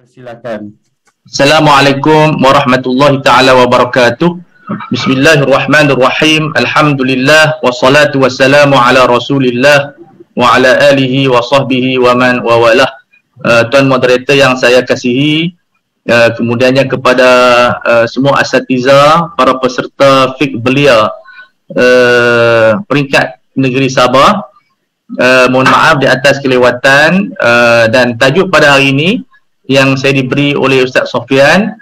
Silakan. Assalamualaikum warahmatullahi taala wabarakatuh. Bismillahirrahmanirrahim. Alhamdulillah wassalatu wassalamu ala Rasulillah wa ala alihi wa sahbihi wa man wa walah. Tuan moderator yang saya kasihi, kemudiannya kepada semua asatiza, para peserta fiqh belia peringkat negeri Sabah, mohon maaf di atas kelewatan, dan tajuk pada hari ini yang saya diberi oleh Ustaz Sofian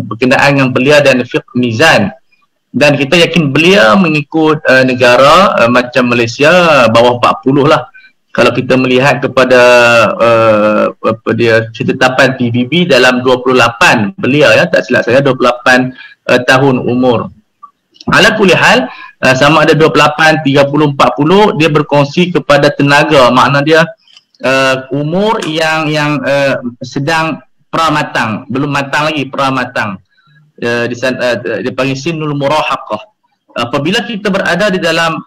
berkenaan dengan belia dan fiqh mizan. Dan kita yakin belia mengikut negara macam Malaysia bawah 40 lah. Kalau kita melihat kepada ketetapan PBB dalam 28 belia, ya, tak silap saya 28 tahun umur. Ala kulli hal, sama ada 28, 30, 40, dia berkongsi kepada tenaga, makna dia umur yang sedang pramatang, belum matang lagi, pramatang. Dipanggil sinul murahaqah. Apabila kita berada di dalam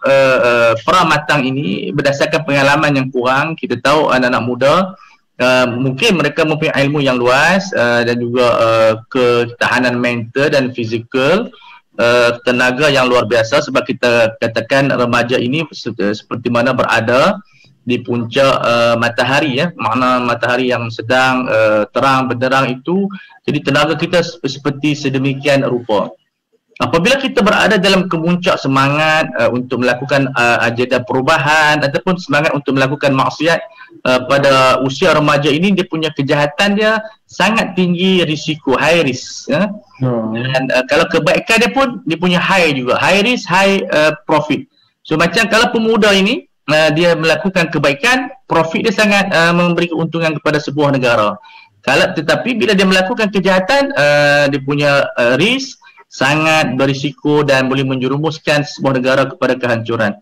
pramatang ini, berdasarkan pengalaman yang kurang, kita tahu anak-anak muda mungkin mereka mempunyai ilmu yang luas dan juga ketahanan mental dan fizikal, tenaga yang luar biasa, sebab kita katakan remaja ini seperti mana berada di puncak matahari, ya, makna matahari yang sedang terang benderang itu. Jadi tenaga kita seperti sedemikian rupa. Apabila kita berada dalam kemuncak semangat untuk melakukan agenda perubahan ataupun semangat untuk melakukan maksiat, pada usia remaja ini dia punya kejahatan dia sangat tinggi risiko, high risk, ya. Dan kalau kebaikan dia pun dia punya high juga, high risk, high profit. So macam kalau pemuda ini dia melakukan kebaikan, profit dia sangat memberi keuntungan kepada sebuah negara. Tetapi bila dia melakukan kejahatan, dia punya risk sangat berisiko dan boleh menjerumuskan sebuah negara kepada kehancuran.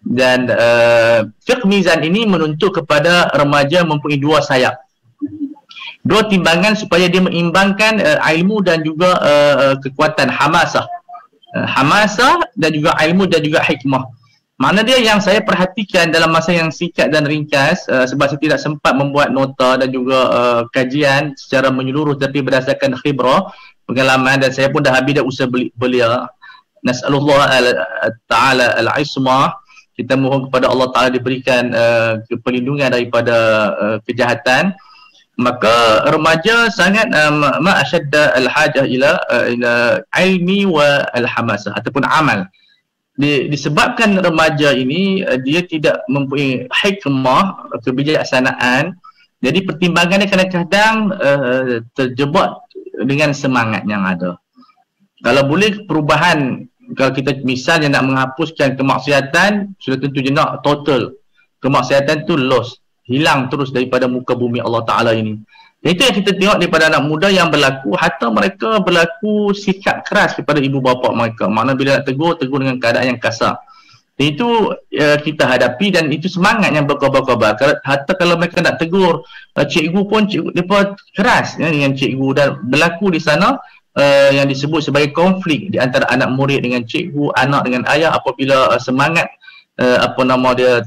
Dan fiqh mizan ini menuntut kepada remaja mempunyai dua sayap, dua timbangan supaya dia mengimbangkan ilmu dan juga kekuatan hamasah dan juga ilmu dan juga hikmah. Makna dia yang saya perhatikan dalam masa yang singkat dan ringkas, sebab saya tidak sempat membuat nota dan juga kajian secara menyeluruh, tapi berdasarkan khibrah, pengalaman, dan saya pun dah habis dah usaha belia. Nas'alullah ta'ala al-ismah. Kita mohon kepada Allah Ta'ala diberikan perlindungan daripada kejahatan. Maka remaja sangat ma'asyadda al-hajah ila ilmi wa al-hamasah ataupun amal. Disebabkan remaja ini dia tidak mempunyai hikmah, kebijaksanaan, jadi pertimbangannya kadang-kadang terjebak dengan semangat yang ada. Kalau boleh perubahan, kalau kita misalnya nak menghapuskan kemaksiatan, sudah tentu jenak total kemaksiatan tu lost, hilang terus daripada muka bumi Allah Ta'ala ini. Dan itu yang kita tengok daripada anak muda yang berlaku, hatta mereka berlaku sikap keras kepada ibu bapa mereka. Makna bila nak tegur dengan keadaan yang kasar. Dan itu kita hadapi, dan itu semangat yang berkobar-kobar. Hatta kalau mereka nak tegur cikgu pun, cikgu mereka keras, ya, dengan cikgu, dan berlaku di sana yang disebut sebagai konflik di antara anak murid dengan cikgu, anak dengan ayah, apabila semangat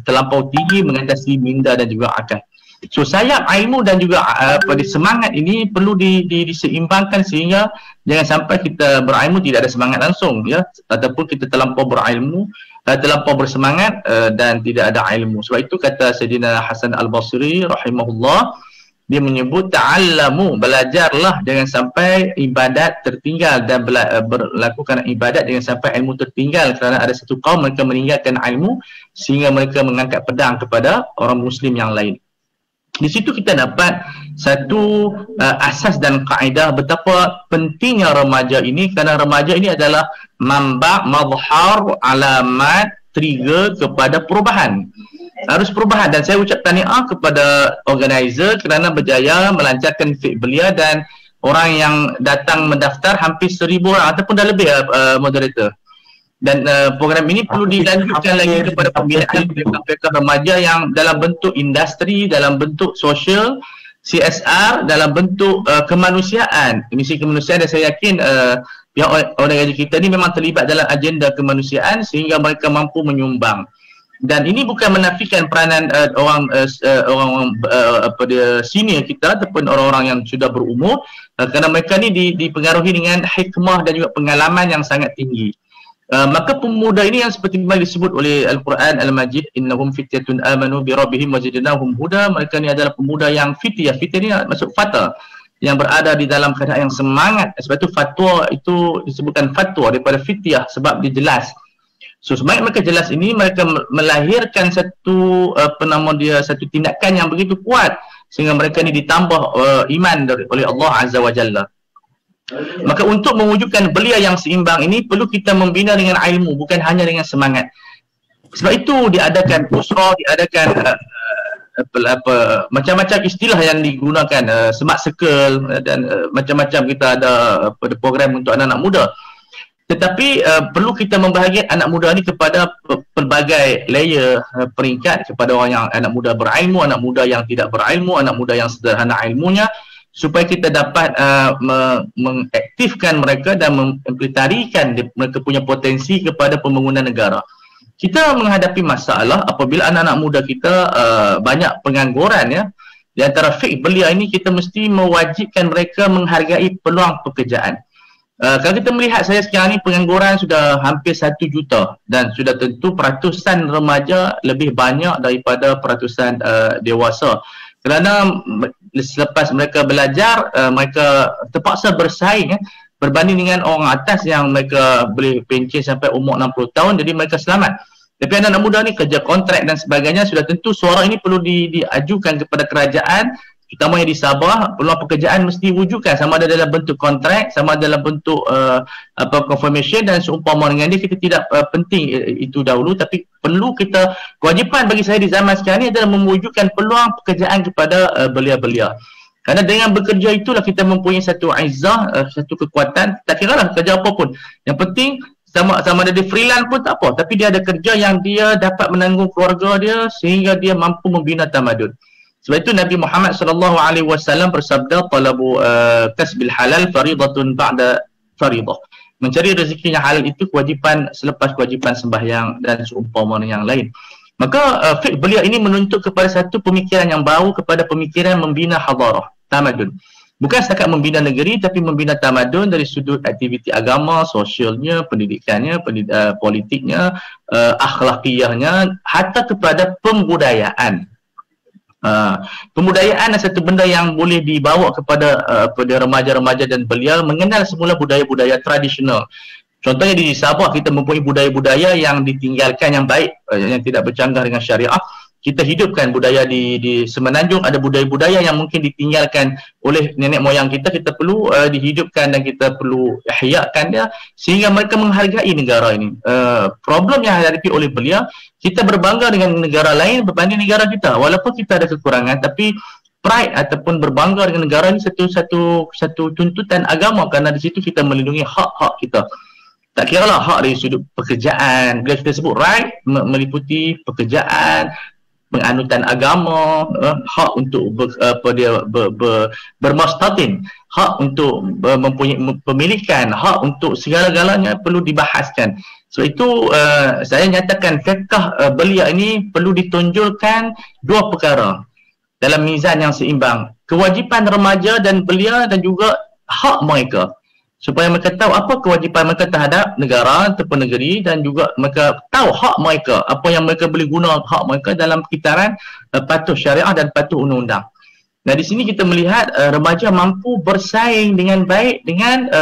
terlampau tinggi mengatasi minda dan juga akal. So sayap ilmu dan juga semangat ini perlu diseimbangkan, sehingga jangan sampai kita berilmu tidak ada semangat langsung, ya, ataupun kita terlampau berilmu, terlampau bersemangat dan tidak ada ilmu. Sebab itu kata Sayyidina Hasan Al-Basri rahimahullah, dia menyebut ta'allamu, belajarlah jangan sampai ibadat tertinggal, dan berlakukan ibadat jangan sampai ilmu tertinggal, kerana ada satu kaum mereka meninggalkan ilmu sehingga mereka mengangkat pedang kepada orang muslim yang lain. Di situ kita dapat satu asas dan kaedah betapa pentingnya remaja ini, kerana remaja ini adalah mamba, mazhar, alamat, trigger kepada perubahan. Harus perubahan, dan saya ucap tahniah kepada organizer kerana berjaya melancarkan fiqh belia, dan orang yang datang mendaftar hampir 1000 orang ataupun dah lebih, moderator. Dan program ini perlu dilanjutkan lagi kepada pembinaan PKK remaja yang dalam bentuk industri, dalam bentuk sosial, CSR, dalam bentuk kemanusiaan, misi kemanusiaan. Dan saya yakin pihak organizer kita ni memang terlibat dalam agenda kemanusiaan sehingga mereka mampu menyumbang. Dan ini bukan menafikan peranan orang apa dia senior kita ataupun orang-orang yang sudah berumur, kerana mereka ni dipengaruhi dengan hikmah dan juga pengalaman yang sangat tinggi. Maka pemuda ini yang seperti mana disebut oleh Al-Quran Al-Majid, innahum fityatun amanu bi rabbihim wazidnahum huda. Mereka ni adalah pemuda yang fityah. Fityah ni maksud fata, yang berada di dalam keadaan yang semangat. Sebab itu fatwa itu disebutkan fatwa daripada fityah, sebab dia jelas. So semakin mereka jelas ini, mereka melahirkan satu satu tindakan yang begitu kuat sehingga mereka ni ditambah iman oleh Allah Azza wa Jalla. Maka untuk mewujudkan belia yang seimbang ini perlu kita membina dengan ilmu, bukan hanya dengan semangat. Sebab itu diadakan pusra, diadakan macam-macam istilah yang digunakan, smart circle dan macam-macam. Kita ada program untuk anak-anak muda. Tetapi perlu kita membahagikan anak muda ni kepada pelbagai layer peringkat, kepada orang yang anak muda berilmu, anak muda yang tidak berilmu, anak muda yang sederhana ilmunya, supaya kita dapat mengaktifkan mereka dan mengimplementasikan mereka punya potensi kepada pembangunan negara. Kita menghadapi masalah apabila anak-anak muda kita banyak pengangguran, ya. Di antara fik belia ini, kita mesti mewajibkan mereka menghargai peluang pekerjaan. Kalau kita melihat saya sekarang ni, pengangguran sudah hampir 1 juta dan sudah tentu peratusan remaja lebih banyak daripada peratusan dewasa. Kerana selepas mereka belajar, mereka terpaksa bersaing berbanding dengan orang atas yang mereka boleh pencen sampai umur 60 tahun, jadi mereka selamat. Tapi anak-anak muda ni kerja kontrak dan sebagainya, sudah tentu suara ini perlu diajukan kepada kerajaan, terutamanya di Sabah. Peluang pekerjaan mesti wujudkan, sama ada dalam bentuk kontrak, sama ada dalam bentuk confirmation, dan seumpama dengan dia. Kita tidak penting itu dahulu, tapi perlu kita, kewajipan bagi saya di zaman sekarang ini adalah mewujudkan peluang pekerjaan kepada belia-belia. Kerana dengan bekerja itulah kita mempunyai satu izzah, satu kekuatan. Tak kira lah kerja apa pun, yang penting sama ada dia freelance pun tak apa, tapi dia ada kerja yang dia dapat menanggung keluarga dia sehingga dia mampu membina tamadun. Sebab itu Nabi Muhammad SAW bersabda, talabu kasbil halal faridatun ba'da faridah. Mencari rezeki yang halal itu kewajipan selepas kewajipan sembahyang dan seumpama yang lain. Maka fiqh belia ini menuntut kepada satu pemikiran yang baru, kepada pemikiran membina hadarah, tamadun. Bukan setakat membina negeri, tapi membina tamadun dari sudut aktiviti agama, sosialnya, pendidikannya, politiknya, akhlakiyahnya, hatta kepada pembudayaan. Pembudayaan adalah satu benda yang boleh dibawa kepada remaja-remaja dan belia mengenal semula budaya-budaya tradisional. Contohnya di Sabah kita mempunyai budaya-budaya yang ditinggalkan, yang baik, yang tidak bercanggah dengan syariah. Kita hidupkan budaya di Semenanjung, ada budaya-budaya yang mungkin ditinggalkan oleh nenek moyang kita. Kita perlu dihidupkan dan kita perlu ihyakan dia sehingga mereka menghargai negara ini. Problem yang dihadapi oleh belia, kita berbangga dengan negara lain berbanding negara kita. Walaupun kita ada kekurangan, tapi pride ataupun berbangga dengan negara ini satu tuntutan agama, kerana di situ kita melindungi hak-hak kita. Tak kira lah hak dari sudut pekerjaan. Bila kita sebut right, meliputi pekerjaan, penganutan agama, hak untuk bermustatin, hak untuk mempunyai pemilikan, hak untuk segala-galanya perlu dibahaskan. So itu saya nyatakan fiqh belia ini perlu ditonjolkan dua perkara dalam mizan yang seimbang. Kewajipan remaja dan belia dan juga hak mereka, supaya mereka tahu apa kewajipan mereka terhadap negara ataupun negeri, dan juga mereka tahu hak mereka, apa yang mereka boleh guna hak mereka dalam kitaran patuh syariah dan patuh undang-undang. Nah, di sini kita melihat remaja mampu bersaing dengan baik dengan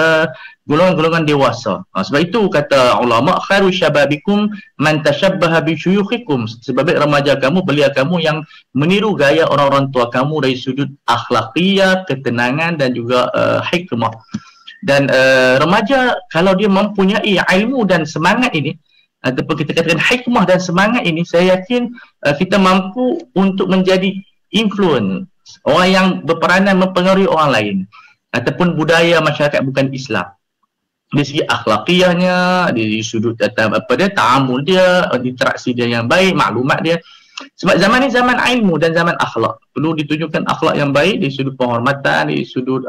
golongan-golongan dewasa. Sebab itu kata ulama, khairu syababikum man tashabbaha bi syuyukhikum. Sebab remaja kamu, belia kamu yang meniru gaya orang-orang tua kamu dari sudut akhlakiyah, ketenangan dan juga hikmah. Dan remaja kalau dia mempunyai ilmu dan semangat ini, ataupun kita katakan hikmah dan semangat ini, saya yakin kita mampu untuk menjadi influence, orang yang berperanan mempengaruhi orang lain ataupun budaya masyarakat bukan Islam. Dari segi akhlakiyahnya, dari sudut ta'amul dia, interaksi dia yang baik, maklumat dia. Sebab zaman ni zaman ilmu dan zaman akhlak. Perlu ditunjukkan akhlak yang baik di sudut penghormatan, di sudut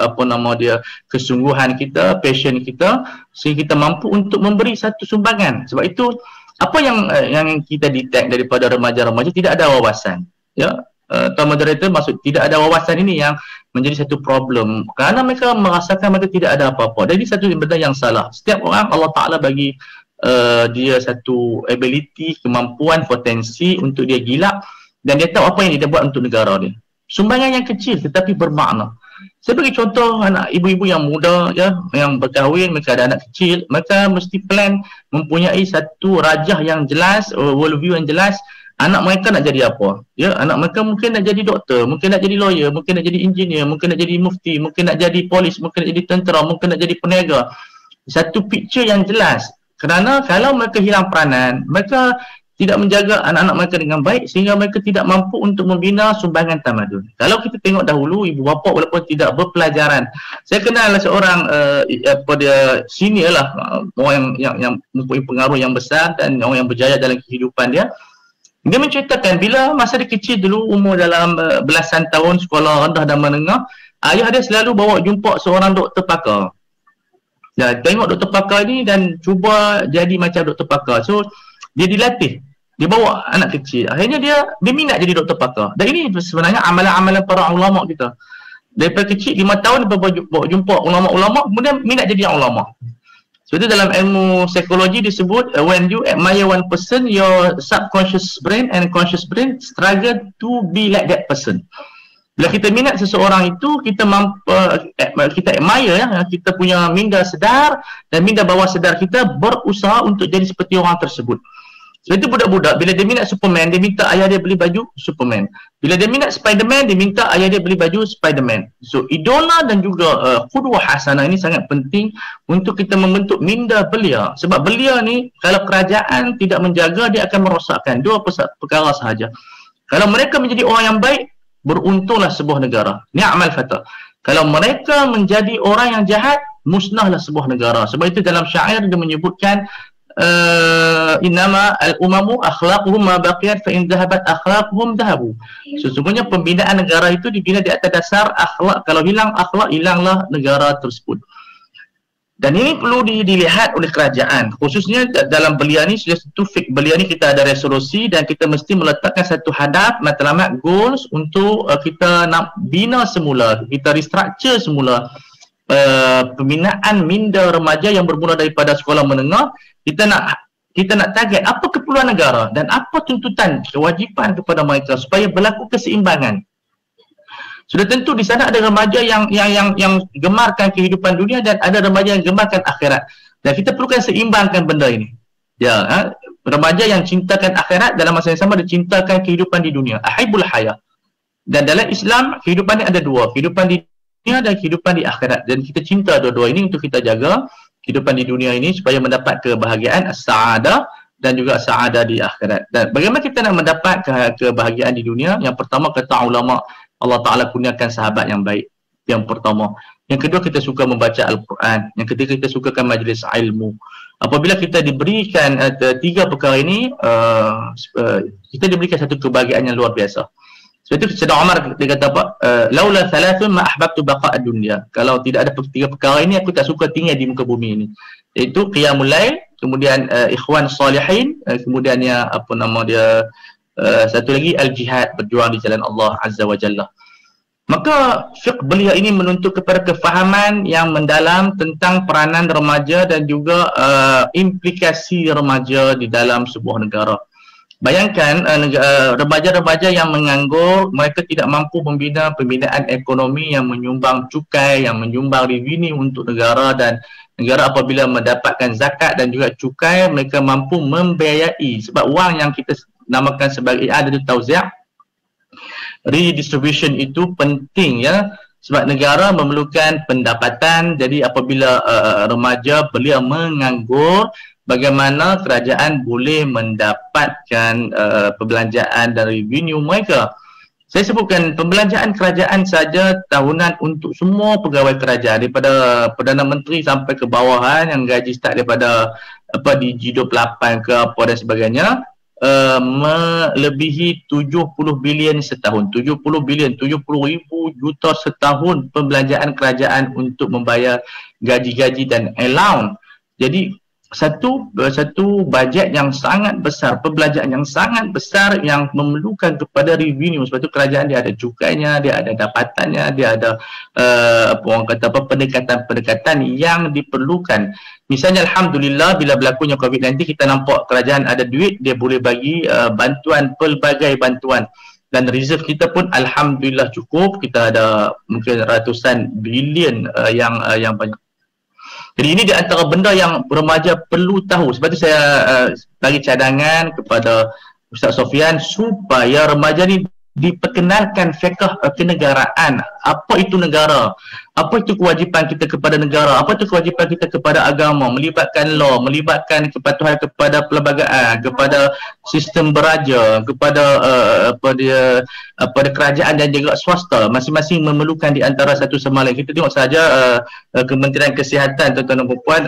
kesungguhan kita, passion kita, sehingga kita mampu untuk memberi satu sumbangan. Sebab itu Apa yang kita detect daripada remaja-remaja, tidak ada wawasan. Ya, Tuan Moderator, maksud tidak ada wawasan ini yang menjadi satu problem kerana mereka merasakan mereka tidak ada apa-apa. Jadi satu benda yang salah. Setiap orang Allah Ta'ala bagi dia satu ability, kemampuan, potensi untuk dia gila, dan dia tahu apa yang dia buat untuk negara dia. Sumbangan yang kecil tetapi bermakna. Saya bagi contoh anak ibu-ibu yang muda, ya, yang berkahwin, mereka ada anak kecil, mereka mesti plan mempunyai satu rajah yang jelas, world view yang jelas. Anak mereka nak jadi apa? Ya, anak mereka mungkin nak jadi doktor, mungkin nak jadi lawyer, mungkin nak jadi engineer, mungkin nak jadi mufti, mungkin nak jadi polis, mungkin nak jadi tentera, mungkin nak jadi peniaga. Satu picture yang jelas. Kerana kalau mereka hilang peranan, mereka tidak menjaga anak-anak mereka dengan baik sehingga mereka tidak mampu untuk membina sumbangan tamadun. Kalau kita tengok dahulu, ibu bapa walaupun tidak berpelajaran. Saya kenal seorang senior lah, orang yang mempunyai pengaruh yang besar dan orang yang berjaya dalam kehidupan dia. Dia menceritakan bila masa dia kecil dulu, umur dalam belasan tahun, sekolah rendah dan menengah, ayah dia selalu bawa jumpa seorang doktor pakar. Ya, tengok doktor pakar ni dan cuba jadi macam doktor pakar. So, dia dilatih. Dia bawa anak kecil. Akhirnya dia minat jadi doktor pakar. Dan ini sebenarnya amalan-amalan para ulama kita. Daripada kecil, 5 tahun dia bawa jumpa ulama-ulama, kemudian minat jadi ulama. So, itu dalam ilmu psikologi disebut, when you admire one person, your subconscious brain and conscious brain struggle to be like that person. Bila kita minat seseorang itu, kita admire, ya, kita punya minda sedar dan minda bawah sedar kita berusaha untuk jadi seperti orang tersebut. So, itu budak-budak, bila dia minat Superman, dia minta ayah dia beli baju Superman. Bila dia minat Spiderman, dia minta ayah dia beli baju Spiderman. So, idola dan juga qudwah hasanah ini sangat penting untuk kita membentuk minda belia. Sebab belia ni, kalau kerajaan tidak menjaga, dia akan merosakkan. Dua perkara sahaja. Kalau mereka menjadi orang yang baik, beruntunglah sebuah negara. Ni'mal fata. Kalau mereka menjadi orang yang jahat, musnahlah sebuah negara. Sebab itu dalam syair dia menyebutkan innama al-umamu akhlaquhum ma baqiyat fa in dhahabat akhlaquhum dhahabu. Sesungguhnya pembinaan negara itu dibina di atas dasar akhlak. Kalau hilang akhlak, hilanglah negara tersebut. Dan ini perlu dilihat oleh kerajaan. Khususnya dalam belia ni, sudah satu fik belia ni kita ada resolusi dan kita mesti meletakkan satu hadap, matlamat, goals untuk kita nak bina semula, kita restructure semula pembinaan minda remaja yang bermula daripada sekolah menengah. Kita nak target apa keperluan negara dan apa tuntutan kewajipan kepada mereka supaya berlaku keseimbangan. Sudah tentu di sana ada remaja yang gemarkan kehidupan dunia dan ada remaja yang gemarkan akhirat. Dan kita perlukan seimbangkan benda ini. Ya, remaja yang cintakan akhirat dalam masa yang sama dia cintakan kehidupan di dunia. Ahibul haya. Dan dalam Islam kehidupan ini ada dua, kehidupan di dunia dan kehidupan di akhirat. Dan kita cinta dua-dua ini untuk kita jaga kehidupan di dunia ini supaya mendapat kebahagiaan as-sa'adah dan juga sa'adah di akhirat. Dan bagaimana kita nak mendapat kebahagiaan di dunia? Yang pertama kata ulama, Allah Ta'ala kurniakan sahabat yang baik. Yang pertama. Yang kedua, kita suka membaca Al-Quran. Yang ketiga, kita sukakan majlis ilmu. Apabila kita diberikan tiga perkara ini, kita diberikan satu kebahagiaan yang luar biasa. Sebab itu Sayyidina Umar dia kata apa? Laula thalathun ma ahbabtu baqa'a dunya. Kalau tidak ada tiga perkara ini, aku tak suka tinggal di muka bumi ini. Iaitu qiyamul lail, kemudian ikhwan salihin, kemudiannya apa nama dia, satu lagi al-jihad, berjuang di jalan Allah Azza wa Jalla. Maka fiqh belia ini menuntut kepada kefahaman yang mendalam tentang peranan remaja dan juga implikasi remaja di dalam sebuah negara. Bayangkan remaja-remaja yang menganggur, mereka tidak mampu membina pembinaan ekonomi yang menyumbang cukai, yang menyumbang revenue untuk negara, dan negara apabila mendapatkan zakat dan juga cukai, mereka mampu membiayai. Sebab wang yang kita namakan sebagai i'adatul tauzi', redistribution itu penting, ya. Sebab negara memerlukan pendapatan. Jadi apabila remaja belia menganggur, bagaimana kerajaan boleh mendapatkan perbelanjaan dan revenue mereka. Saya sebutkan pembelanjaan kerajaan saja tahunan untuk semua pegawai kerajaan, daripada Perdana Menteri sampai ke bawahan yang gaji start daripada di G28 ke apa dan sebagainya, melebihi 70 bilion setahun. 70 bilion, 70,000 juta setahun pembelanjaan kerajaan untuk membayar gaji-gaji dan allowance. Jadi satu bajet yang sangat besar, perbelanjaan yang sangat besar yang memerlukan kepada revenue. Sebab tu kerajaan dia ada cukainya, dia ada dapatannya, dia ada orang kata apa, pendekatan-pendekatan yang diperlukan. Misalnya Alhamdulillah bila berlakunya COVID-19 kita nampak kerajaan ada duit, dia boleh bagi bantuan, pelbagai bantuan. Dan reserve kita pun Alhamdulillah cukup, kita ada mungkin ratusan bilion yang banyak. Jadi ini di antara benda yang remaja perlu tahu. Sebab tu saya bagi cadangan kepada Ustaz Sofian supaya remaja ni diperkenalkan fiqh kenegaraan. Apa itu negara? Apa itu kewajipan kita kepada negara? Apa itu kewajipan kita kepada agama? Melibatkan law, melibatkan kepatuhan kepada perlembagaan, kepada sistem beraja, kepada pada kerajaan dan juga swasta. Masing-masing memerlukan di antara satu sama lain. Kita tengok saja Kementerian Kesihatan tuan-tuan dan puan-puan,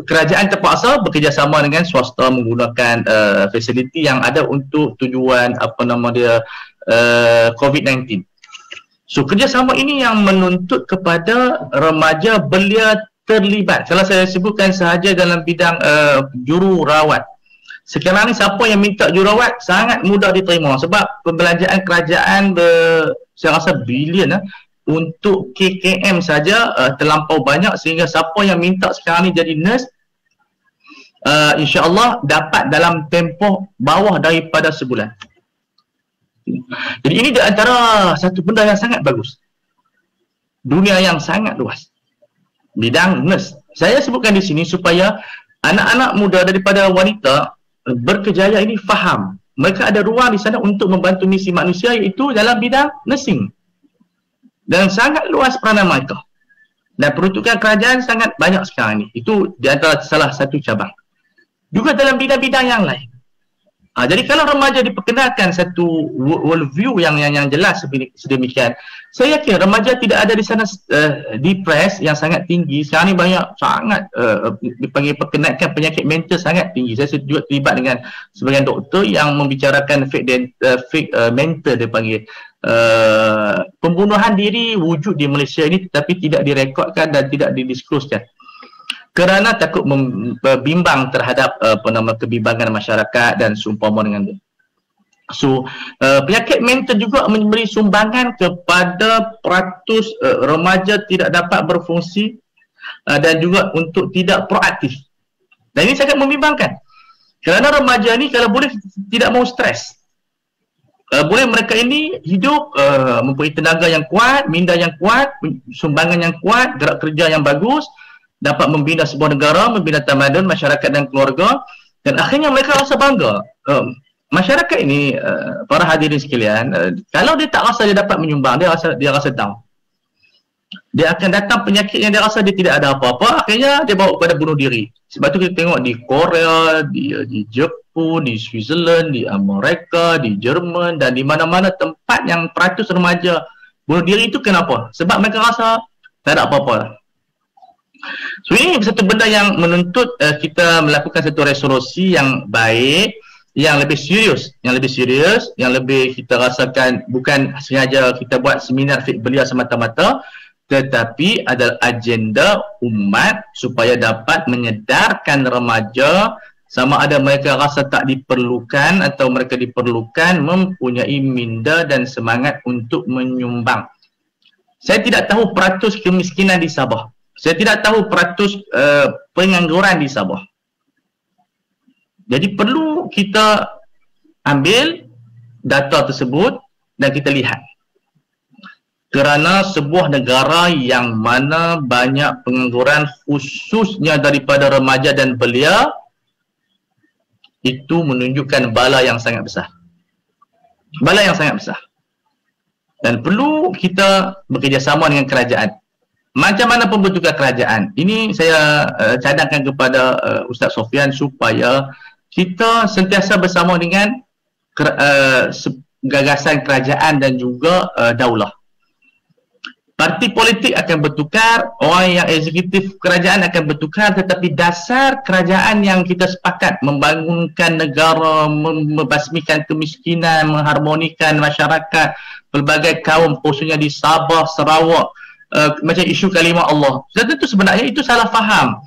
kerajaan terpaksa bekerjasama dengan swasta menggunakan fasiliti yang ada untuk tujuan COVID-19. So kerjasama ini yang menuntut kepada remaja belia terlibat. Kalau saya sebutkan sahaja dalam bidang jururawat, sekarang ni siapa yang minta jururawat sangat mudah diterima sebab perbelanjaan kerajaan saya rasa bilion untuk KKM saja terlampau banyak, sehingga siapa yang minta sekarang ni jadi nurse insya-Allah dapat dalam tempoh bawah daripada sebulan. Jadi ini di antara satu benda yang sangat bagus. Dunia yang sangat luas. Bidang nurse. Saya sebutkan di sini supaya anak-anak muda daripada wanita berkejaya ini faham. Mereka ada ruang di sana untuk membantu misi manusia, iaitu dalam bidang nursing. Dan sangat luas peranan mereka. Dan peruntukan kerajaan sangat banyak sekarang ni. Itu di antara salah satu cabang. Juga dalam bidang-bidang yang lain. Jadi kalau remaja diperkenalkan satu world view yang jelas sedemikian, saya yakin remaja tidak ada di sana depres yang sangat tinggi. Sekarang ni banyak sangat dipanggil perkenalkan penyakit mental sangat tinggi. Saya juga terlibat dengan sebagian doktor yang membicarakan fake mental, dia panggil. Pembunuhan diri wujud di Malaysia ini tetapi tidak direkodkan dan tidak didisclosekan kerana takut bimbang terhadap kebimbangan masyarakat dan seumpama dengan dia. So penyakit mental juga memberi sumbangan kepada peratus remaja tidak dapat berfungsi dan juga untuk tidak proaktif. Dan ini sangat membimbangkan kerana remaja ni kalau boleh tidak mau stres. Boleh mereka ini hidup mempunyai tenaga yang kuat, minda yang kuat, sumbangan yang kuat, gerak kerja yang bagus, dapat membina sebuah negara, membina tamadun, masyarakat dan keluarga, dan akhirnya mereka rasa bangga. Masyarakat ini, para hadirin sekalian, kalau dia tak rasa dia dapat menyumbang, dia rasa down. Dia akan datang penyakit yang dia rasa dia tidak ada apa-apa, akhirnya dia bawa kepada bunuh diri. Sebab tu kita tengok di Korea, di Jepun, di Switzerland, di Amerika, di Jerman dan di mana-mana tempat yang peratus remaja bunuh diri itu. Kenapa? Sebab mereka rasa tak ada apa-apa. So ini satu benda yang menuntut kita melakukan satu resolusi yang baik, yang lebih serius, yang lebih kita rasakan bukan sengaja kita buat seminar fiqh belia semata-mata, tetapi adalah agenda umat supaya dapat menyedarkan remaja sama ada mereka rasa tak diperlukan atau mereka diperlukan, mempunyai minda dan semangat untuk menyumbang. Saya tidak tahu peratus kemiskinan di Sabah. Saya tidak tahu peratus pengangguran di Sabah. Jadi perlu kita ambil data tersebut dan kita lihat. Kerana sebuah negara yang mana banyak pengangguran khususnya daripada remaja dan belia, itu menunjukkan bala yang sangat besar. Bala yang sangat besar. Dan perlu kita bekerjasama dengan kerajaan. Macam mana pembentukan kerajaan? Ini saya cadangkan kepada Ustaz Sofian supaya kita sentiasa bersama dengan gagasan kerajaan dan juga daulah. Parti politik akan bertukar, orang yang eksekutif kerajaan akan bertukar, tetapi dasar kerajaan yang kita sepakat membangunkan negara, membasmikan kemiskinan, mengharmonikan masyarakat, pelbagai kaum, khususnya di Sabah, Sarawak, macam isu kalimah Allah. Dan tentu sebenarnya itu salah faham.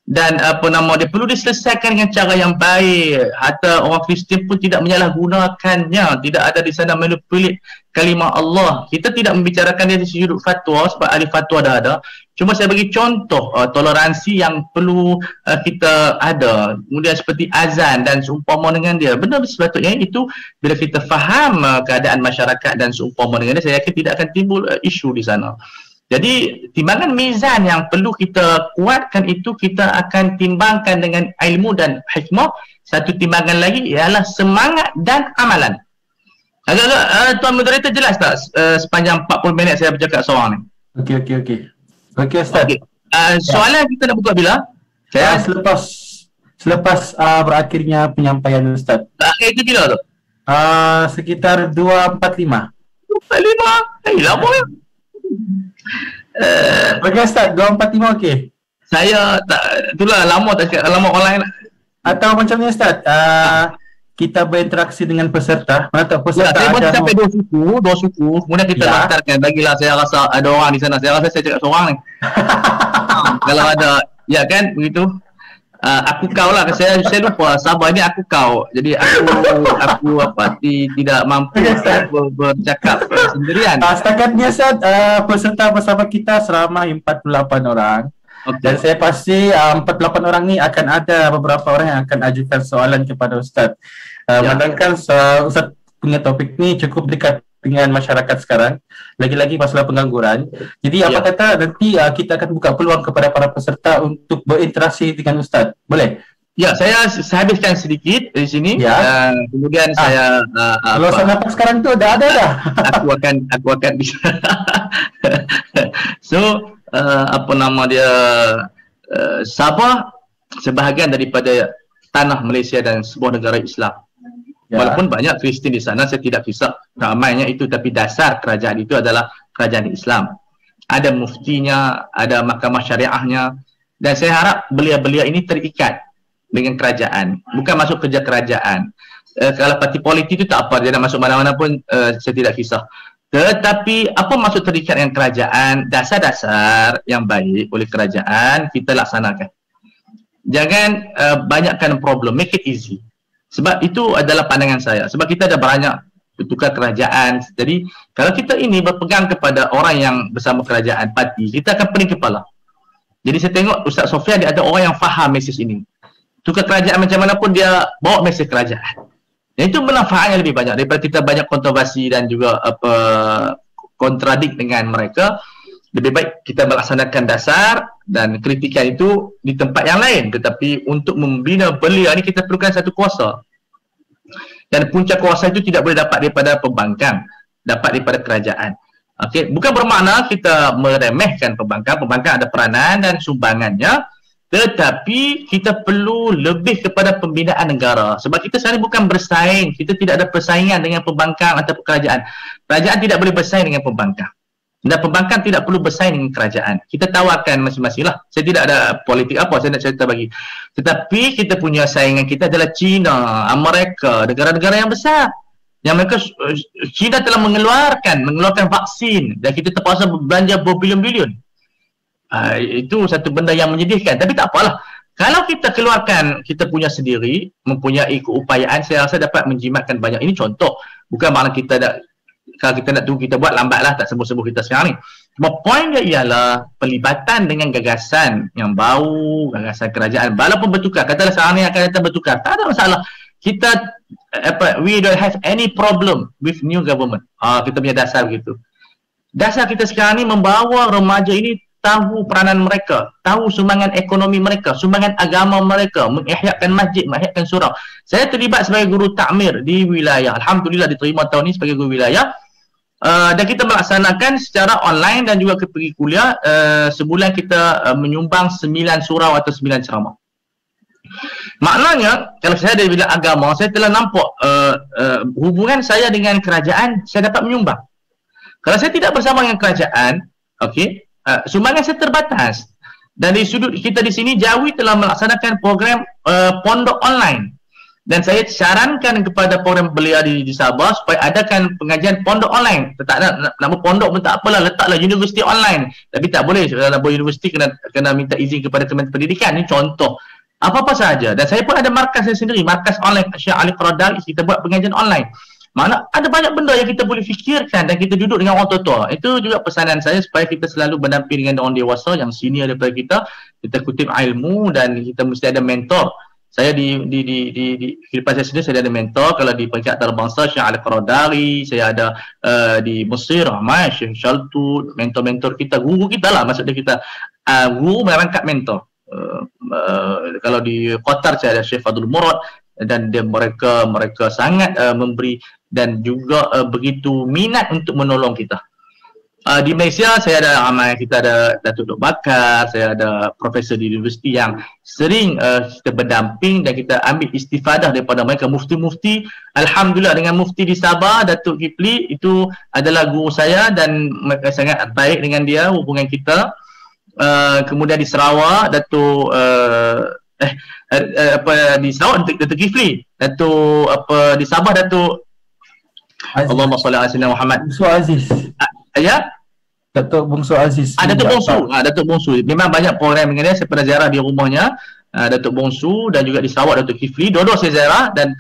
dan apa nama dia perlu diselesaikan dengan cara yang baik. Hatta orang Kristian pun tidak menyalahgunakannya, tidak ada di sana manipulate kalimah Allah. Kita tidak membicarakan dia di sudut fatwa sebab ahli fatwa dah ada. Cuma saya bagi contoh toleransi yang perlu kita ada. Kemudian seperti azan dan seumpama dengan dia. Benar sepatutnya itu bila kita faham keadaan masyarakat dan seumpama dengan dia, saya yakin tidak akan timbul isu di sana. Jadi timbangan mizan yang perlu kita kuatkan itu kita akan timbangkan dengan ilmu dan hikmah. Satu timbangan lagi ialah semangat dan amalan. Agak-agak Tuan Moderator jelas tak sepanjang 40 minit saya bercakap seorang ni? Okey Ustaz. Okay. Soalan kita nak buka bila? Saya selepas berakhirnya penyampaian Ustaz. Akhir itu bila tu? Sekitar 2.45. 2.45? Lama ya? Okey Ustaz, 2.45 okey. Saya tak, itulah lama tak cakap, lama online. Atau macam ni Ustaz, kita berinteraksi dengan peserta. Mana tahu peserta saya ada sampai dua suku, kemudian kita hantarkan. Bagilah, saya rasa ada orang di sana. Saya rasa saya cakap seorang ni. Kalau ada, ya kan, begitu. Aku kau lah, saya lupa Sabah ni aku kau. Jadi aku tidak mampu bercakap sendirian. Setakat ni Ustaz, peserta bersama kita seramai 48 orang. Okay. Dan saya pasti 48 orang ni akan ada beberapa orang yang akan ajukan soalan kepada Ustaz. Sedangkan Ustaz punya topik ni cukup dekat dengan masyarakat sekarang, lagi-lagi masalah pengangguran. Jadi apa kata nanti kita akan buka peluang kepada para peserta untuk berinteraksi dengan Ustaz. Boleh? Ya, saya habiskan sedikit di sini. Kemudian saya kalau saya nampak sekarang tu dah ada dah. aku akan bisa. So apa nama dia, Sabah sebahagian daripada tanah Malaysia dan sebuah negara Islam. Walaupun banyak Kristian di sana, saya tidak kisah ramainya itu, tapi dasar kerajaan itu adalah kerajaan Islam. Ada muftinya, ada mahkamah syariahnya, dan saya harap belia-belia ini terikat dengan kerajaan, bukan masuk kerja kerajaan. Kalau parti politik itu tak apa, dia nak masuk mana-mana pun saya tidak kisah. Tetapi apa maksud terikat dengan kerajaan? Dasar-dasar yang baik oleh kerajaan kita laksanakan. Jangan banyakkan problem, make it easy. Sebab itu adalah pandangan saya. Sebab kita ada banyak bertukar kerajaan. Jadi kalau kita ini berpegang kepada orang yang bersama kerajaan parti, kita akan pening kepala. Jadi saya tengok Ustaz Sofian, dia ada orang yang faham mesej ini. Tukar kerajaan macam mana pun dia bawa mesej kerajaan. Dan itu manfaatnya lebih banyak daripada kita banyak kontroversi dan juga kontradik dengan mereka. Lebih baik kita melaksanakan dasar dan kritikan itu di tempat yang lain. Tetapi untuk membina belia ni kita perlukan satu kuasa. Dan punca kuasa itu tidak boleh dapat daripada pembangkang, dapat daripada kerajaan. Okey, bukan bermakna kita meremehkan pembangkang. Pembangkang ada peranan dan sumbangannya. Tetapi kita perlu lebih kepada pembinaan negara. Sebab kita sekarang bukan bersaing. Kita tidak ada persaingan dengan pembangkang atau kerajaan. Kerajaan tidak boleh bersaing dengan pembangkang. Dan pembangkang tidak perlu bersaing dengan kerajaan. Kita tawarkan masing-masing lah. Saya tidak ada politik apa saya nak cerita bagi. Tetapi kita punya saingan kita adalah China, Amerika, negara-negara yang besar. Yang mereka, China telah mengeluarkan vaksin. Dan kita terpaksa belanja berbilion-bilion. Itu satu benda yang menyedihkan, tapi tak apalah. Kalau kita keluarkan kita punya sendiri, mempunyai keupayaan, saya rasa dapat menjimatkan banyak. Ini contoh, bukan makna kita kalau kita nak tunggu kita buat lambatlah, tak sembuh-sembuh kita sekarang ni. Cuma poin dia ialah pelibatan dengan gagasan yang baru, gagasan kerajaan, walaupun bertukar. Katalah sekarang ni akan datang bertukar, tak ada masalah. Kita we don't have any problem with new government. Kita punya dasar begitu. Dasar kita sekarang ni membawa remaja ini tahu peranan mereka, tahu sumbangan ekonomi mereka, sumbangan agama mereka, mengihyakkan masjid, mengihyakkan surau. Saya terlibat sebagai guru takmir di wilayah. Alhamdulillah diterima tahun ini sebagai guru wilayah. Dan kita melaksanakan secara online dan juga pergi kuliah. Sebulan kita menyumbang 9 surau atau 9 ceramah. Maknanya, kalau saya dari bidang agama, saya telah nampak hubungan saya dengan kerajaan, saya dapat menyumbang. Kalau saya tidak bersama dengan kerajaan, okey, sumbangan saya terbatas. Dan di sudut kita di sini, Jawi telah melaksanakan program pondok online. Dan saya sarankan kepada program belia di Sabah supaya adakan pengajian pondok online. Tak nak nama pondok pun tak apalah, letaklah universiti online. Tapi tak boleh, kalau buat universiti kena minta izin kepada Kementerian Pendidikan. Ini contoh. Apa-apa sahaja. Dan saya pun ada markas saya sendiri, markas online Syekh Ali Qradari, kita buat pengajian online. Mana ada banyak benda yang kita boleh fikirkan dan kita duduk dengan orang tua-tua. Itu juga pesanan saya supaya kita selalu berdamping dengan orang dewasa yang senior daripada kita. Kita kutip ilmu dan kita mesti ada mentor. Saya di kehidupan saya sendiri, saya ada mentor. Kalau di peringkat antarabangsa, Syekh Ali Qradari, saya ada di Mesir, ramai Syekh Shaltut, mentor-mentor kita, guru kita lah, maksudnya kita guru merangkap mentor. Kalau di Qatar saya ada Syekh Fadul Murad, dan mereka sangat memberi dan juga begitu minat untuk menolong kita. Di Malaysia saya ada kita ada Datuk Dr. Bakar, saya ada profesor di universiti yang sering kita berdamping dan kita ambil istifadah daripada mereka, mufti-mufti. Alhamdulillah, dengan mufti di Sabah, Datuk Kipli itu adalah guru saya dan mereka sangat baik dengan dia, hubungan kita. Kemudian di Sarawak, Datuk di Sarawak Datuk Kifli, Datuk di Sabah Datuk Allahumma salli ala sayyidina Muhammad Bungsu Aziz. Ya, Datuk Bungsu Aziz. Datuk Bungsu. Datuk Bungsu. Memang banyak program dengan dia. Saya pernah ziarah di rumahnya, Datuk Bungsu, dan juga di Sarawak Datuk Kifli. Dua-dua saya ziarah dan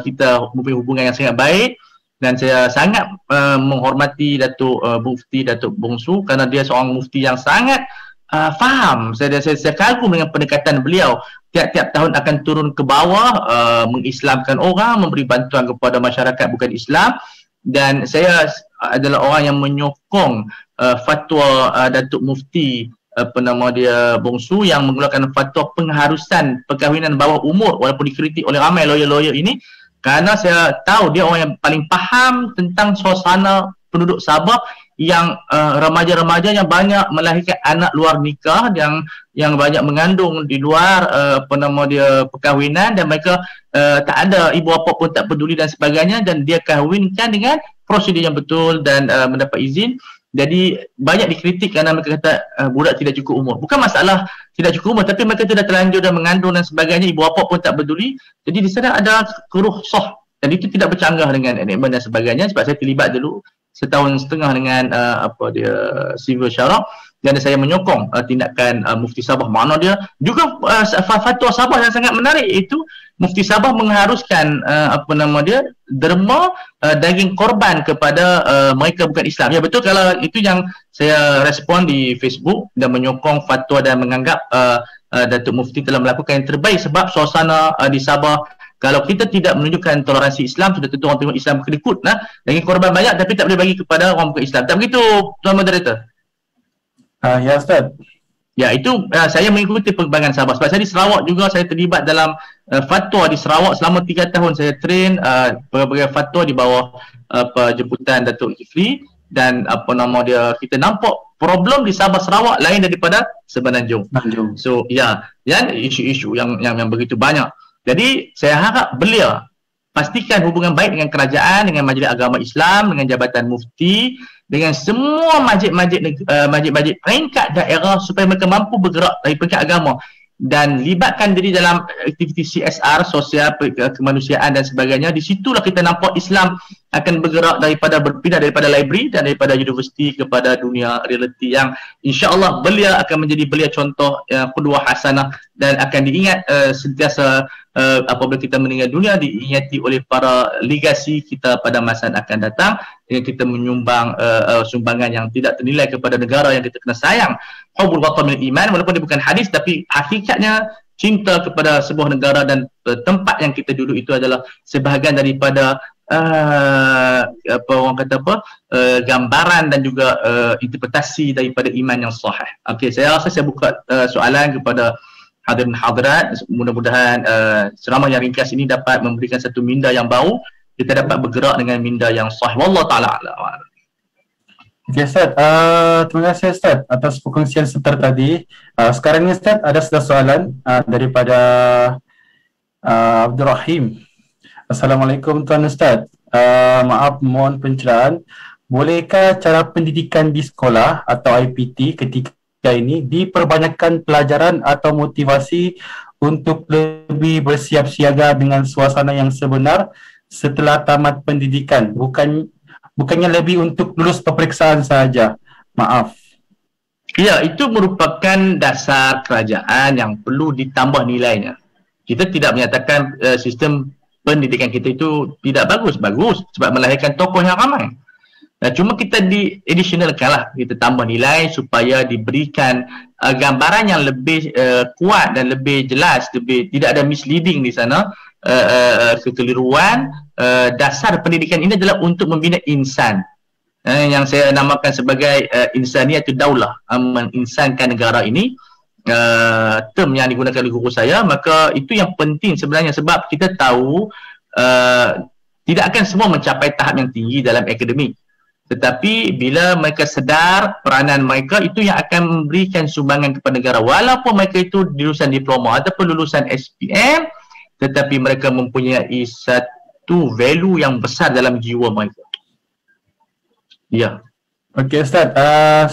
kita mempunyai hubungan yang sangat baik. Dan saya sangat menghormati Datuk Mufti Datuk Bungsu kerana dia seorang mufti yang sangat faham. Saya kagum dengan pendekatan beliau. Tiap-tiap tahun akan turun ke bawah, mengislamkan orang, memberi bantuan kepada masyarakat bukan Islam. Dan saya adalah orang yang menyokong fatwa Datuk Mufti Bungsu yang mengeluarkan fatwa pengharusan perkahwinan bawah umur, walaupun dikritik oleh ramai lawyer-lawyer ini, kerana saya tahu dia orang yang paling faham tentang suasana penduduk Sabah yang remaja-remaja yang banyak melahirkan anak luar nikah, yang banyak mengandung di luar perkahwinan, dan mereka tak ada ibu bapa pun tak peduli dan sebagainya, dan dia kahwinkan dengan prosedur yang betul dan mendapat izin. Jadi banyak dikritik kerana mereka kata budak tidak cukup umur. Bukan masalah tidak cukup umur, tapi mereka sudah terlanjur dan mengandung dan sebagainya, ibu bapa pun tak peduli. Jadi di sana ada keruhsah dan itu tidak bercanggah dengan enakmen dan sebagainya. Sebab saya terlibat dulu setahun setengah dengan civil syarak, dan saya menyokong tindakan Mufti Sabah. Mana dia juga fatwa Sabah yang sangat menarik, itu Mufti Sabah mengharuskan derma daging korban kepada mereka bukan Islam. Ya betul, kalau itu yang saya respon di Facebook dan menyokong fatwa dan menganggap Datuk Mufti telah melakukan yang terbaik, sebab suasana di Sabah, kalau kita tidak menunjukkan toleransi Islam, sudah tentu orang tengok Islam kedekut. Daging korban banyak tapi tak boleh bagi kepada orang bukan Islam. Tak begitu, Tuan Moderator? Ya Ustaz. Ya, itu saya mengikuti perkembangan Sabah. Sebab saya di Sarawak juga, saya terlibat dalam fatwa di Sarawak selama 3 tahun. Saya train berbagai fatwa di bawah jemputan Datuk Kifli, dan kita nampak problem di Sabah Sarawak lain daripada Semenanjung. So ya, isu-isu yang begitu banyak. Jadi saya harap belia pastikan hubungan baik dengan kerajaan, dengan Majlis Agama Islam, dengan Jabatan Mufti, dengan semua majlis-majlis peringkat daerah supaya mereka mampu bergerak dari peringkat agama dan libatkan diri dalam aktiviti CSR, sosial, kemanusiaan dan sebagainya. Di situlah kita nampak Islam akan bergerak berpindah daripada library dan daripada universiti kepada dunia realiti, yang insya-Allah belia akan menjadi belia contoh qudwah hasanah dan akan diingat sentiasa apabila kita meninggal dunia, diingati oleh para legasi kita pada masa yang akan datang, dengan kita menyumbang sumbangan yang tidak ternilai kepada negara yang kita kena sayang. Hubbul watan min iman, walaupun dia bukan hadis, tapi hakikatnya cinta kepada sebuah negara dan tempat yang kita duduk itu adalah sebahagian daripada gambaran dan juga interpretasi daripada iman yang sahih. Okey, saya rasa saya buka soalan kepada hadirin hadirat. Mudah-mudahan ceramah yang ringkas ini dapat memberikan satu minda yang baru, kita dapat bergerak dengan minda yang sahih. Wallahu taala a'lam. Okey Ustaz, terima kasih Ustaz atas perkongsian sebentar tadi. Sekarang ni Ustaz ada soalan daripada Abdul Rahim. Assalamualaikum Tuan Ustaz. Maaf, mohon pencerahan. Bolehkah cara pendidikan di sekolah atau IPT ketika ini diperbanyakkan pelajaran atau motivasi untuk lebih bersiap siaga dengan suasana yang sebenar setelah tamat pendidikan, bukannya lebih untuk lulus peperiksaan saja. Maaf. Ya, itu merupakan dasar kerajaan yang perlu ditambah nilainya. Kita tidak menyatakan sistem pendidikan kita itu tidak bagus. Bagus sebab melahirkan tokoh yang ramai. Cuma kita di-additionalkan lah, kita tambah nilai supaya diberikan gambaran yang lebih kuat dan lebih jelas, tidak ada misleading di sana, kekeliruan. Dasar pendidikan ini adalah untuk membina insan. Yang saya namakan sebagai insaniyah daulah, menginsankan negara ini, term yang digunakan oleh guru saya. Maka itu yang penting sebenarnya, sebab kita tahu tidak akan semua mencapai tahap yang tinggi dalam akademik, tetapi bila mereka sedar peranan mereka, itu yang akan memberikan sumbangan kepada negara. Walaupun mereka itu lulusan diploma ataupun lulusan SPM, tetapi mereka mempunyai satu value yang besar dalam jiwa mereka. Ya. Okey Ustaz,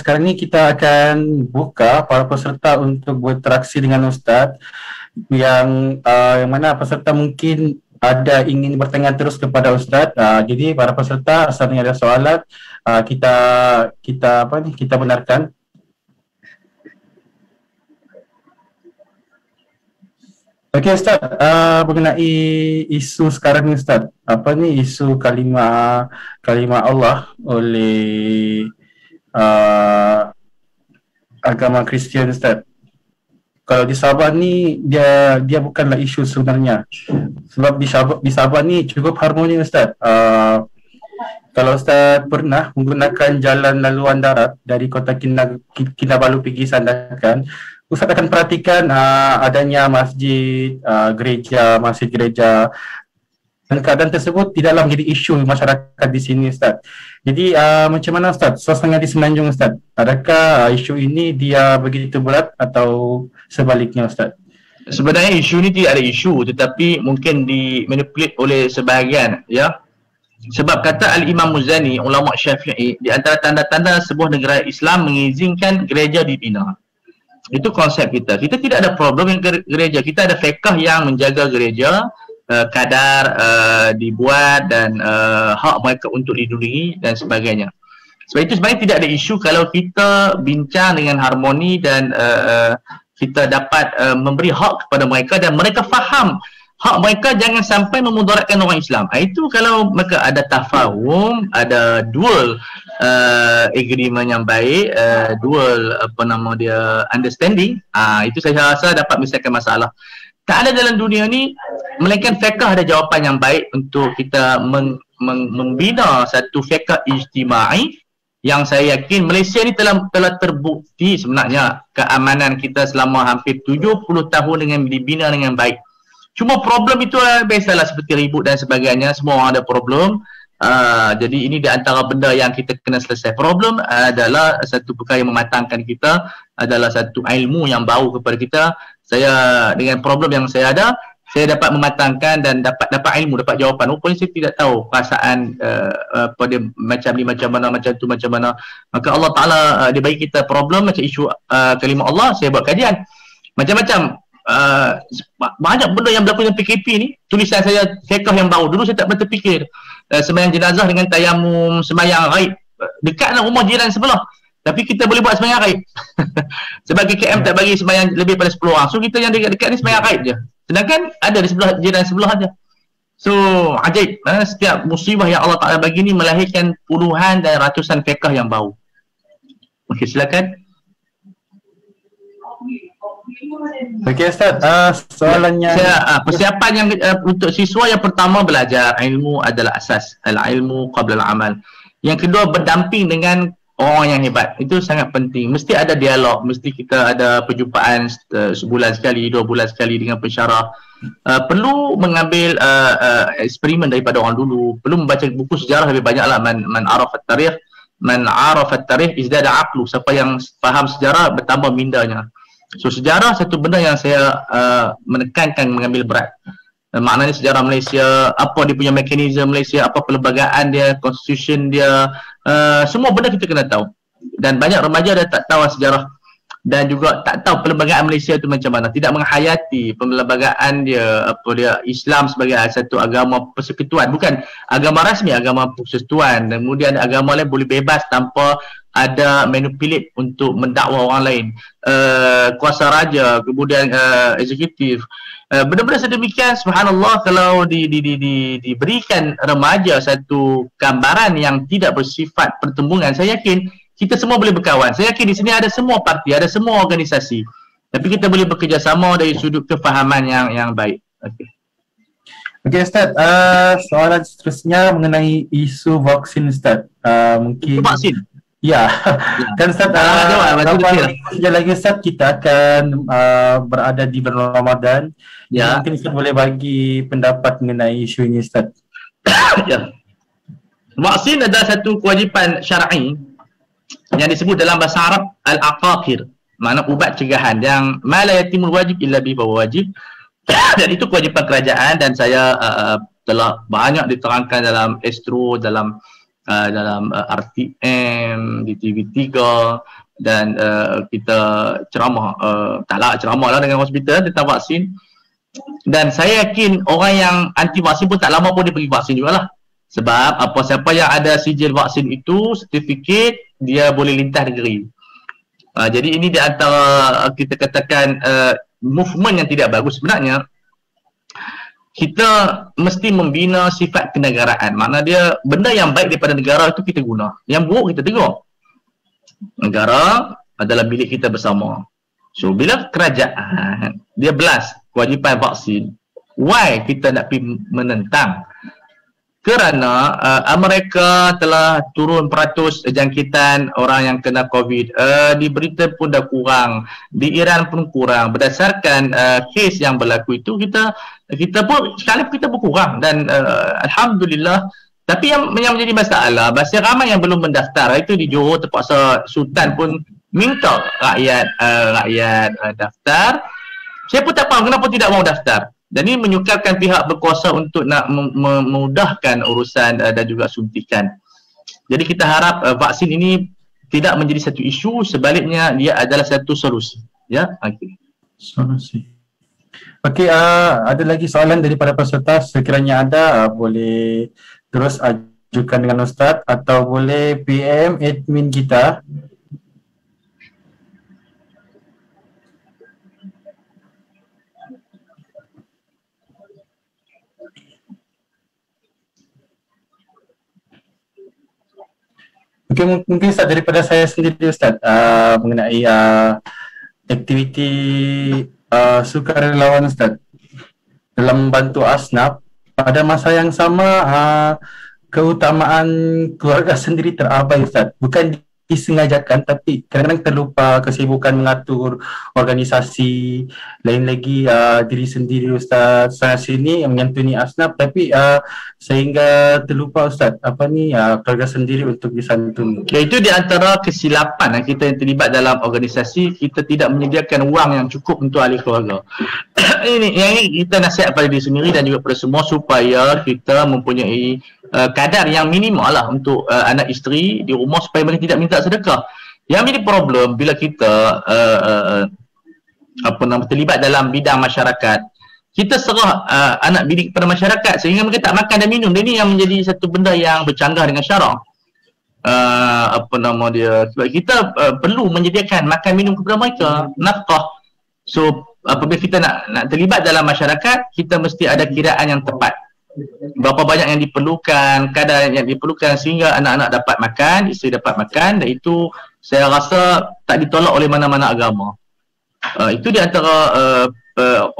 sekarang ni kita akan buka para peserta untuk berinteraksi dengan Ustaz yang mana peserta mungkin ada ingin bertanya terus kepada Ustaz. Jadi para peserta, asalnya ada soalan, kita benarkan. Okey Ustaz, mengenai isu sekarang ni Ustaz, apa ni isu kalimah Allah oleh agama Kristian Ustaz. Kalau di Sabah ni dia bukanlah isu sebenarnya, sebab di Sabah ni cukup harmoni Ustaz. Kalau Ustaz pernah menggunakan jalan laluan darat dari kota Kinabalu pergi Sandakan, Ustaz akan perhatikan adanya masjid, gereja, dan keadaan tersebut tidaklah menjadi isu masyarakat di sini Ustaz. Jadi macam mana Ustaz suasana di Semenanjung Ustaz? Adakah isu ini dia begitu berat atau sebaliknya Ustaz? Sebenarnya isu ini tidak ada isu, tetapi mungkin dimanipulate oleh sebahagian, ya. Sebab kata Al-Imam Muzani, ulama Syafi'i, di antara tanda-tanda sebuah negara Islam mengizinkan gereja dibina. Itu konsep kita. Kita tidak ada problem dengan gereja. Kita ada fiqh yang menjaga gereja, kadar dibuat dan hak mereka untuk dilindungi dan sebagainya. Sebab itu sebenarnya tidak ada isu kalau kita bincang dengan harmoni dan kita dapat memberi hak kepada mereka dan mereka faham hak mereka jangan sampai memudaratkan orang Islam. Itu kalau mereka ada tafahum, ada dual agreement yang baik, dual understanding, itu saya rasa dapat menyelesaikan masalah. Tak ada dalam dunia ni, melainkan fiqh ada jawapan yang baik untuk kita membina satu fiqh ijtimai yang saya yakin Malaysia ni telah terbukti sebenarnya keamanan kita selama hampir 70 tahun dengan dibina dengan baik. Cuma problem itu biasalah seperti ribut dan sebagainya, semua orang ada problem. Jadi ini di antara benda yang kita kena selesai. Problem adalah satu perkara yang mematangkan kita, adalah satu ilmu yang bau kepada kita. Saya dengan problem yang saya ada, saya dapat mematangkan dan dapat ilmu, dapat jawapan. Rupanya saya tidak tahu perasaan pada macam ni, macam mana, macam tu, macam mana. Maka Allah Ta'ala dia bagi kita problem macam isu kalimah Allah. Saya buat kajian macam-macam. Banyak benda yang berlaku dengan PKP ni. Tulisan saya fiqh yang bau. Dulu saya tak pernah terfikir sembahyang jenazah dengan tayamum, sembahyang ghaib dekatlah rumah jiran sebelah, tapi kita boleh buat sembahyang ghaib. Sebab KKM tak bagi sembahyang lebih pada 10 orang, so kita yang dekat-dekat ni sembahyang ghaib je, sedangkan ada di sebelah jiran sebelah aja. So ajaib, setiap musibah yang Allah Ta'ala bagi ni melahirkan puluhan dan ratusan fiqh yang bau. Okey, silakan. Okey Ustaz, soalannya persiapan yang untuk siswa yang pertama belajar ilmu adalah asas, al-ilmu qabla al-amal. Yang kedua berdamping dengan orang yang hebat, itu sangat penting. Mesti ada dialog, mesti kita ada perjumpaan sebulan sekali, 2 bulan sekali dengan pensyarah. Perlu mengambil eksperimen daripada orang dulu, perlu membaca buku sejarah lebih banyaklah. Man arafat tarikh, man arafat tarikh izdada aqlu. Siapa yang faham sejarah bertambah mindanya. So sejarah satu benda yang saya menekankan, mengambil berat. Maknanya sejarah Malaysia, apa dia punya mekanisme Malaysia, apa perlembagaan dia, constitution dia, semua benda kita kena tahu. Dan banyak remaja dah tak tahu sejarah. dan juga tak tahu perlembagaan Malaysia tu macam mana, tidak menghayati perlembagaan dia, Islam sebagai satu agama persekutuan, bukan agama rasmi, agama persekutuan. Dan kemudian agama lain boleh bebas tanpa ada manipulate untuk mendakwa orang lain, kuasa raja, kemudian eksekutif. Benda-benda sedemikian, subhanallah, kalau diberikan remaja satu gambaran yang tidak bersifat pertembungan, saya yakin kita semua boleh berkawan. Saya yakin di sini ada semua parti, ada semua organisasi. Tapi kita boleh bekerjasama dari sudut kefahaman yang baik. Okey Ustaz, soalan seterusnya mengenai isu vaksin Ustaz. Mungkin vaksin? Ya, kan Ustaz, sekejap lagi Ustaz kita akan berada di bulan Ramadan. Ya. Mungkin Ustaz boleh bagi pendapat mengenai isu ini Ustaz. Ya. Vaksin adalah satu kewajipan syar'i yang disebut dalam bahasa Arab al-aqaqir, makna ubat cegahan yang ma la yatimul wajib illa bi wajib. Dan itu kewajipan kerajaan, dan saya telah banyak diterangkan dalam Astro, dalam RTM, di TV3, dan kita ceramah, ceramah lah dengan hospital tentang vaksin. Dan saya yakin orang yang anti vaksin pun tak lama pun dia pergi vaksin jugalah. Sebab siapa yang ada sijil vaksin itu, sertifikat, dia boleh lintas negeri. Jadi ini di antara kita katakan movement yang tidak bagus. Sebenarnya kita mesti membina sifat kenegaraan. Makna dia benda yang baik daripada negara itu kita guna, yang buruk kita tegur. Negara adalah milik kita bersama. So bila kerajaan dia belas kewajipan vaksin, why kita nak pergi menentang? Kerana Amerika telah turun peratus jangkitan orang yang kena COVID. Di Britain pun dah kurang, di Iran pun kurang. Berdasarkan kes yang berlaku itu, kita pun sekali kita berkurang, dan alhamdulillah. Tapi yang menjadi masalah, masih ramai yang belum mendaftar. Itu di Johor terpaksa Sultan pun minta rakyat daftar. Saya pun tak faham kenapa tidak mau daftar. Dan ini menyukarkan pihak berkuasa untuk nak memudahkan urusan dan juga suntikan. Jadi kita harap vaksin ini tidak menjadi satu isu, sebaliknya dia adalah satu solusi. Ya, okey. Solusi. Okey, ada lagi soalan daripada peserta. Sekiranya ada, boleh terus ajukan dengan Ustaz atau boleh PM admin kita. Mungkin Ustaz, daripada saya sendiri Ustaz, mengenai aktiviti sukarelawan Ustaz dalam membantu asnaf, pada masa yang sama keutamaan keluarga sendiri terabai Ustaz. Bukan disengajakan, tapi kadang-kadang terlupa kesibukan mengatur organisasi, lain lagi diri sendiri Ustaz sana sini menyantuni asnaf, tapi sehingga terlupa Ustaz keluarga sendiri untuk disantuni. Ya, itu di antara kesilapan kita yang terlibat dalam organisasi. Kita tidak menyediakan wang yang cukup untuk ahli keluarga. Ini kita nasihat pada diri sendiri dan juga pada semua, supaya kita mempunyai kadar yang minimal lah untuk anak isteri di rumah, supaya mereka tidak minta sedekah. Yang jadi problem bila kita terlibat dalam bidang masyarakat, kita serah anak didik kepada masyarakat sehingga mereka tak makan dan minum. Dan ini yang menjadi satu benda yang bercanggah dengan syarak. Sebab kita perlu menyediakan makan minum kepada mereka, nafkah. So apabila kita nak terlibat dalam masyarakat, kita mesti ada kiraan yang tepat. Berapa banyak yang diperlukan, kadar yang diperlukan, sehingga anak-anak dapat makan, isteri dapat makan, dan itu saya rasa tak ditolak oleh mana-mana agama. Itu di antara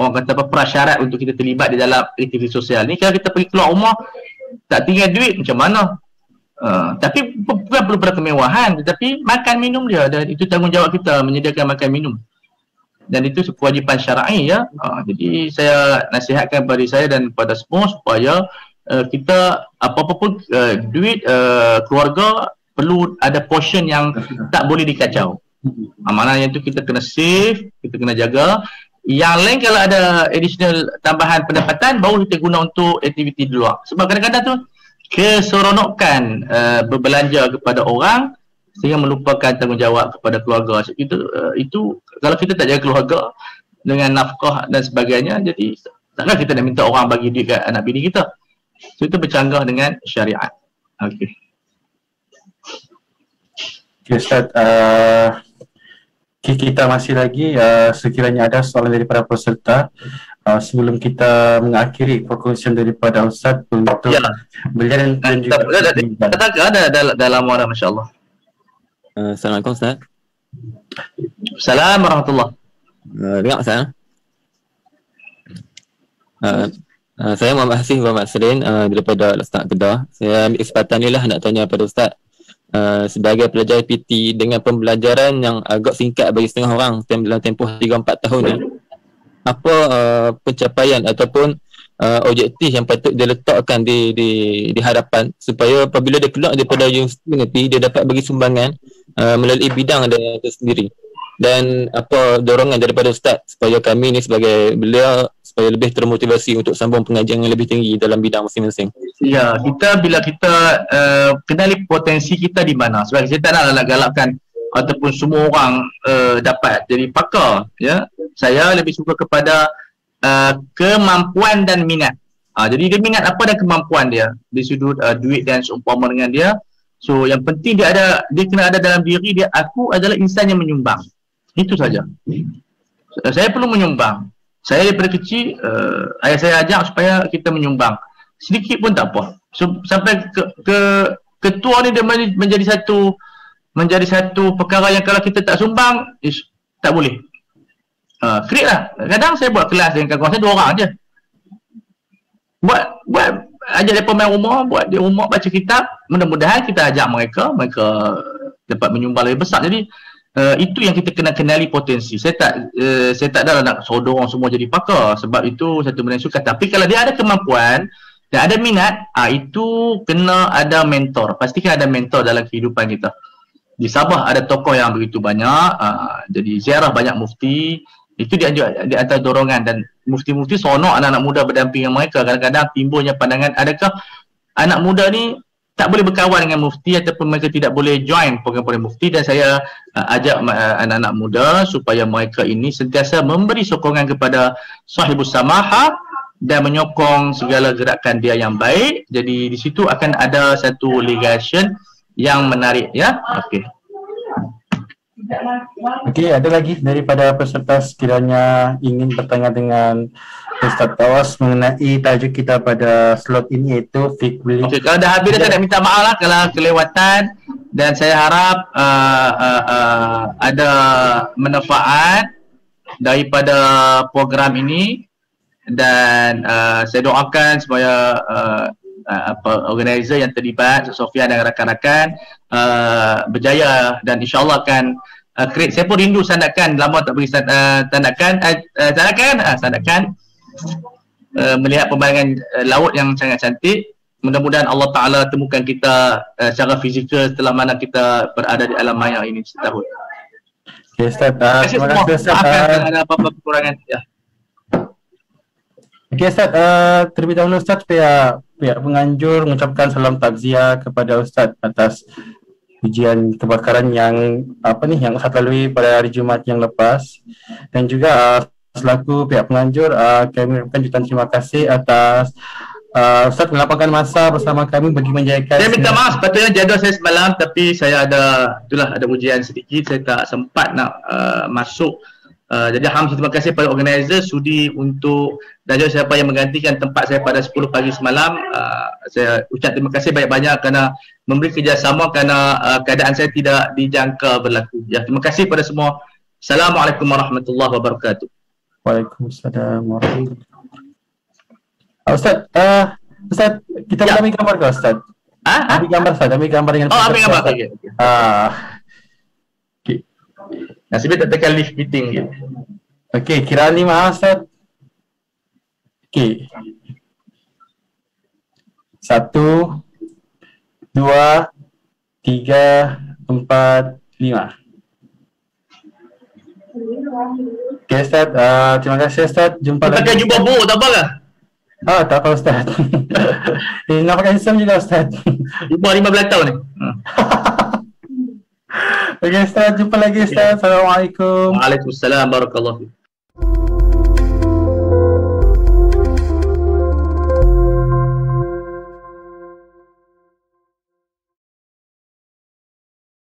orang kata prasyarat untuk kita terlibat di dalam aktiviti sosial ni. Kalau kita pergi keluar rumah tak tinggal duit, macam mana? Tapi bukan perlu pada kemewahan, tetapi makan minum dia, dan itu tanggungjawab kita menyediakan makan minum. Dan itu kewajipan syar'i ya. Jadi saya nasihatkan pada saya dan pada semua supaya kita apa-apa pun duit keluarga perlu ada portion yang tak boleh dikacau. Maknanya itu kita kena save, kita kena jaga. Yang lain kalau ada additional tambahan pendapatan, baru kita guna untuk aktiviti di luar. Sebab kadang-kadang tu keseronokan berbelanja kepada orang sehingga melupakan tanggungjawab kepada keluarga. Itu kalau kita tak jaga keluarga dengan nafkah dan sebagainya, jadi takkan kita nak minta orang bagi duit kat anak bini kita. So itu bercanggah dengan syariat. Okey. Okay, Ustaz, kita masih lagi sekiranya ada soalan daripada peserta sebelum kita mengakhiri perkongsian daripada Ustaz untuk berjalan dan juga ada dalam warna, masya-Allah. Assalamualaikum Ustaz. Assalamualaikum warahmatullahi. Dengar Ustaz? Saya Muhammad Hasif Muhammad Serin daripada Ustaz Kedah. Saya ambil kesempatan ni lah nak tanya pada Ustaz, sebagai pelajar PT dengan pembelajaran yang agak singkat bagi setengah orang dalam tempoh 3-4 tahun ni, apa pencapaian ataupun objektif yang patut dia letakkan di hadapan supaya apabila dia keluar daripada universiti dia dapat bagi sumbangan melalui bidang dia sendiri, dan apa dorongan daripada Ustaz supaya kami ni sebagai belia supaya lebih termotivasi untuk sambung pengajian yang lebih tinggi dalam bidang masing-masing. Ya, bila kita kenali potensi kita di mana, sebab saya tak nak galakkan ataupun semua orang dapat jadi pakar, ya. Saya lebih suka kepada kemampuan dan minat. Jadi dia minat apa dan kemampuan dia di sudut duit dan seumpama dengan dia. So yang penting dia kena ada dalam diri dia, aku adalah insan yang menyumbang. Itu saja. Saya perlu menyumbang. Saya daripada kecil ayah saya ajak supaya kita menyumbang. Sedikit pun tak apa. So, sampai ke ketua ni dia menjadi satu perkara yang kalau kita tak sumbang tak boleh. Create lah. Kadang saya buat kelas dengan kawan saya 2 orang je. Buat ajak mereka main rumah, buat di rumah baca kitab. Mudah-mudahan kita ajak mereka dapat menyumbang lebih besar. Jadi itu yang kita kena kenali potensi. Saya tak ada nak suruh orang semua jadi pakar, sebab itu satu benda yang suka. Tapi kalau dia ada kemampuan dan ada minat, itu kena ada mentor. Pastikan ada mentor dalam kehidupan kita. Di Sabah ada tokoh yang begitu banyak, jadi ziarah banyak mufti. Itu di antara dorongan, dan mufti-mufti seronok anak-anak muda berdamping dengan mereka. Kadang-kadang timbulnya pandangan, adakah anak muda ni tak boleh berkawan dengan mufti ataupun mereka tidak boleh join program-program mufti. Dan saya ajak anak-anak muda supaya mereka ini sentiasa memberi sokongan kepada sahibus samaha dan menyokong segala gerakan dia yang baik. Jadi di situ akan ada satu ligation yang menarik, ya. Okey. Okey, ada lagi daripada peserta sekiranya ingin bertanya dengan Ustaz Tawas mengenai tajuk kita pada slot ini, iaitu fiqhul. Okey, kalau dah habis saya nak minta maaf lah kalau kelewatan, dan saya harap ada manfaat daripada program ini, dan saya doakan supaya organizer yang terlibat, Sofia dan rakan-rakan berjaya, dan insyaAllah akan create. Saya pun rindu sandakan, lama tak beri sandakan melihat pemandangan laut yang sangat cantik. Mudah-mudahan Allah Ta'ala temukan kita secara fizikal setelah mana kita berada di alam maya ini setahun. Okay, Ustaz. Terima kasih Ustaz. Maafkan ada apa-apa kekurangan. Ya. Okey Ustaz, terlebih dahulu Ustaz pihak penganjur mengucapkan salam takziah kepada Ustaz atas ujian kebakaran yang Ustaz lalui pada hari Jumaat yang lepas, dan juga selaku pihak penganjur kami ucapkan jutaan terima kasih atas Ustaz melapangkan masa bersama kami bagi menjayakan. Saya minta maaf, sepatutnya jadual saya semalam, tapi saya ada ujian sedikit, saya tak sempat nak masuk. Jadi terima kasih pada organizer sudi untuk jadual siapa yang menggantikan tempat saya pada 10 pagi semalam. Saya ucap terima kasih banyak-banyak kerana memberi kerjasama, kerana keadaan saya tidak dijangka berlaku. Ya, terima kasih pada semua. Assalamualaikum warahmatullahi wabarakatuh. Waalaikumsalam warahmatullahi wabarakatuh. Ustaz, kita boleh ambil gambar ke Ustaz? Ambil gambar Ustaz, ambil gambar dengan ambil gambar. Okey. Nasibnya tak tekan lift meeting je. Okey, kiraan 5 Ustaz. Okey. 1 2 3 4 5. Okey Ustaz, terima kasih Ustaz. Jumpa lagi. Pakai jubah buruk tak apa lah? Tak apa Ustaz. Nak pakai handsome juga Ustaz. Jubah 15 tahun ni. Okey Ustaz, jumpa lagi Ustaz. Assalamualaikum. Waalaikumsalam warahmatullahi wabarakatuh.